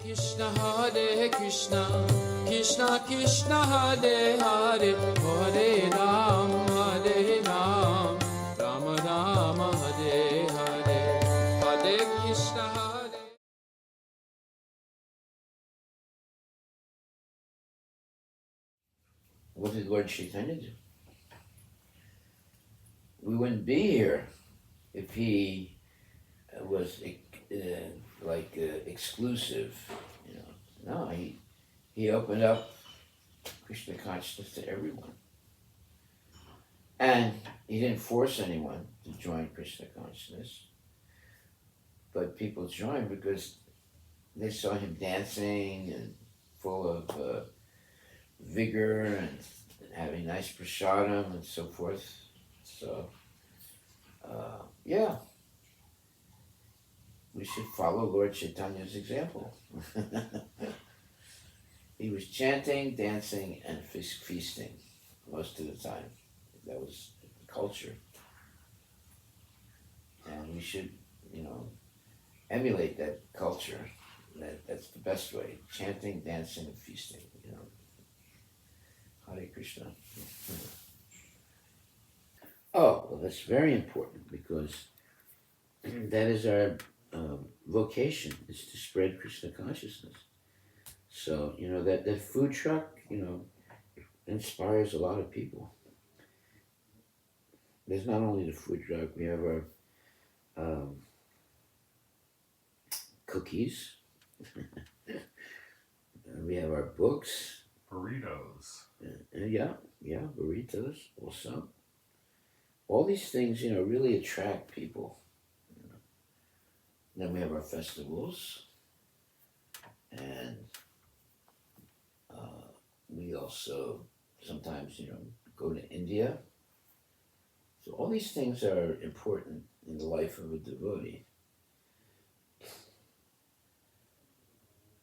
Krishna Hare Krishna, Krishna Krishna Hare Hare, Hare Ram, Rama Rama Hare Hare, Hare Krishna Hare. What did Lord Chaitanya do? We wouldn't be here if he was exclusive, you know. No, he opened up Krishna consciousness to everyone. And he didn't force anyone to join Krishna consciousness, but people joined because they saw him dancing and full of vigor and having nice prasadam and so forth. So, yeah, we should follow Lord Chaitanya's example. He was chanting, dancing, and feasting most of the time. That was the culture. And we should, emulate that culture. That's the best way. Chanting, dancing, and feasting, Hare Krishna. Oh, well, that's very important because that is our vocation, is to spread Krishna consciousness. So, that food truck, inspires a lot of people. There's not only the food truck, we have our cookies, we have our books. Burritos. Yeah, burritos also. All these things, really attract people. Then we have our festivals, and we also sometimes, go to India. So all these things are important in the life of a devotee.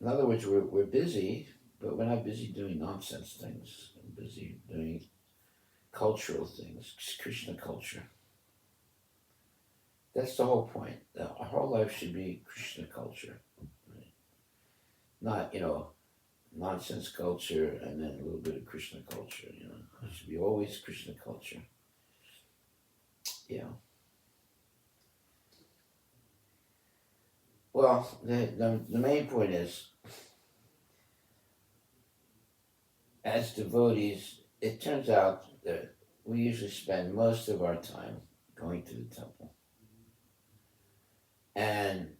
In other words, we're busy, but we're not busy doing nonsense things. We're busy doing cultural things, Krishna culture. That's the whole point. Our whole life should be Krishna culture. Right? Not, nonsense culture and then a little bit of Krishna culture, It should be always Krishna culture. Yeah. Well, the main point is, as devotees, it turns out that we usually spend most of our time going to the temple and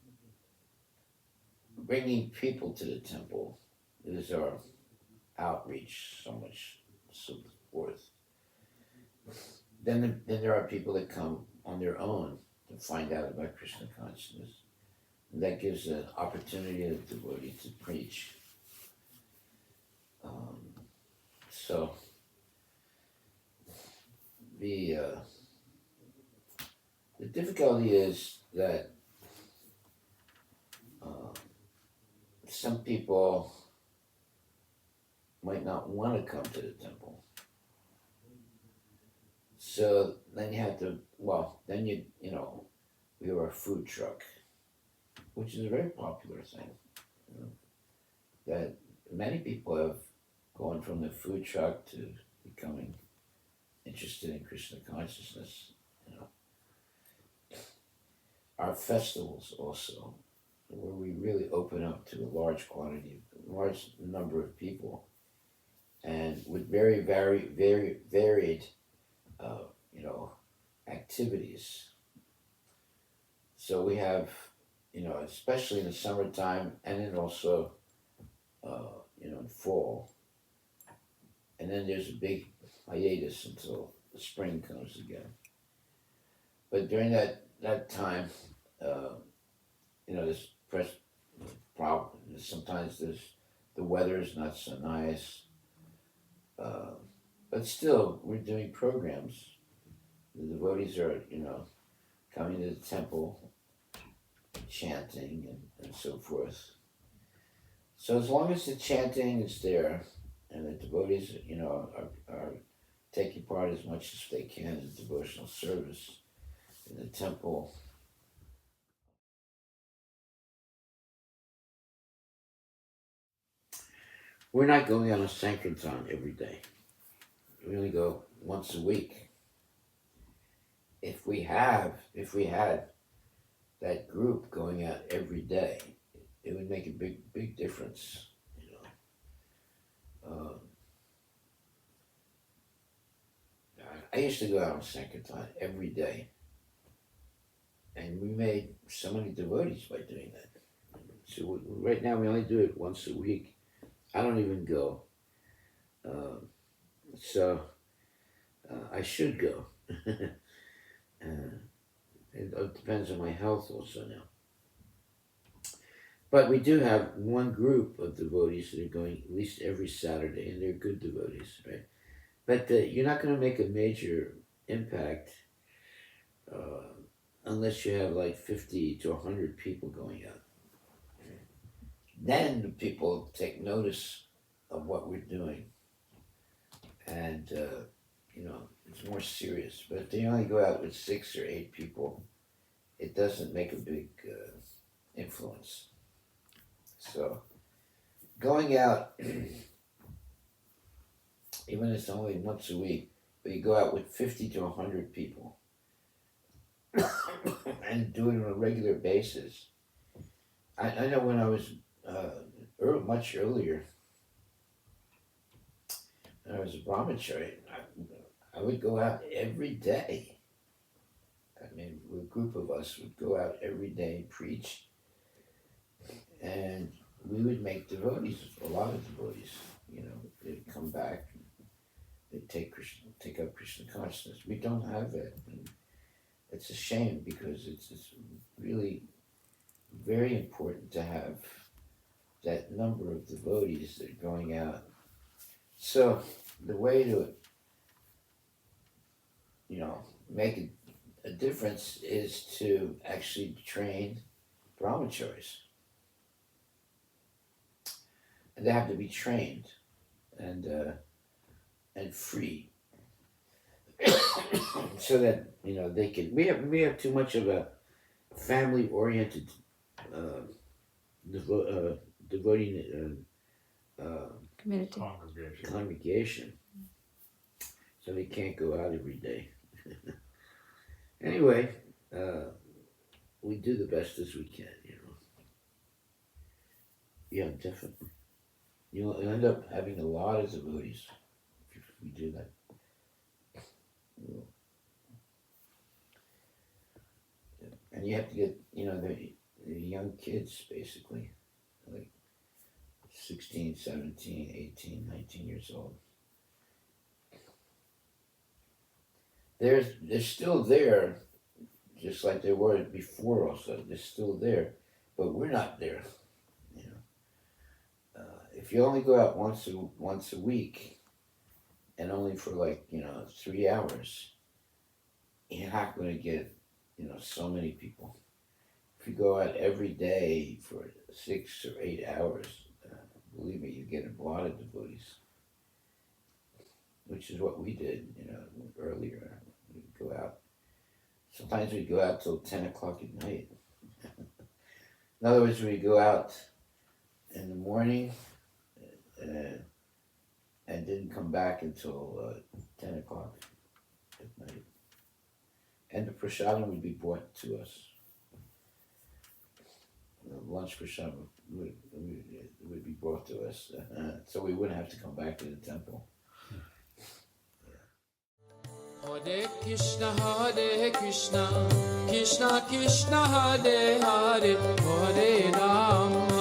bringing people to the temple is our outreach, so much so forth. Then there are people that come on their own to find out about Krishna consciousness. And that gives an opportunity to the devotee to preach. So the difficulty is that some people might not want to come to the temple. So then you have to, we have our food truck, which is a very popular thing. That many people have gone from the food truck to becoming interested in Krishna consciousness. Our festivals also, where we really open up to a large number of people, and with very varied, activities. So we have, especially in the summertime, and then also, in fall. And then there's a big hiatus until the spring comes again. But during that time, there's problem. Sometimes the weather is not so nice, but still we're doing programs. The devotees are, coming to the temple, chanting and so forth. So as long as the chanting is there, and the devotees, are taking part as much as they can in devotional service in the temple, we're not going on a Sankirtan every day. We only go once a week. If we had that group going out every day, it would make a big difference. I used to go out on Sankirtan every day, and we made so many devotees by doing that. So right now we only do it once a week. I don't even go. I should go. It depends on my health also now. But we do have one group of devotees that are going at least every Saturday, and they're good devotees, right? But you're not going to make a major impact unless you have like 50 to 100 people going out. Then the people take notice of what we're doing, and it's more serious. But if they only go out with 6 or 8 people, it doesn't make a big influence. So going out, even if it's only once a week, but you go out with 50 to 100 people and do it on a regular basis. I know when I was much earlier, when I was a brahmachari, I would go out every day. I mean, a group of us would go out every day, preach, and we would make devotees, a lot of devotees. They'd come back, they'd take up Krishna Consciousness. We don't have that. And it's a shame because it's really very important to have that number of devotees that are going out. So the way to, make a difference is to actually train brahmacharis. And they have to be trained and free, so that they can. We have too much of a family-oriented devotee community congregation, so they can't go out every day. Anyway, we do the best as we can. Yeah, definitely. You'll end up having a lot of devotees if we do that. And you have to get, the young kids, basically, like 16, 17, 18, 19 years old. They're still there, just like they were before also. They're still there, but we're not there. If you only go out once a week, and only for 3 hours, you're not going to get so many people. If you go out every day for 6 or 8 hours, believe me, you get a lot of devotees, which is what we did earlier. We'd go out. Sometimes we'd go out till 10 o'clock at night. In other words, we'd go out in the morning and didn't come back until 10 o'clock at night. And the prasadam would be brought to us. The lunch prasadam would be brought to us, so we wouldn't have to come back to the temple. Hare Krishna, Krishna Krishna, Hare Hare, Hare Ram.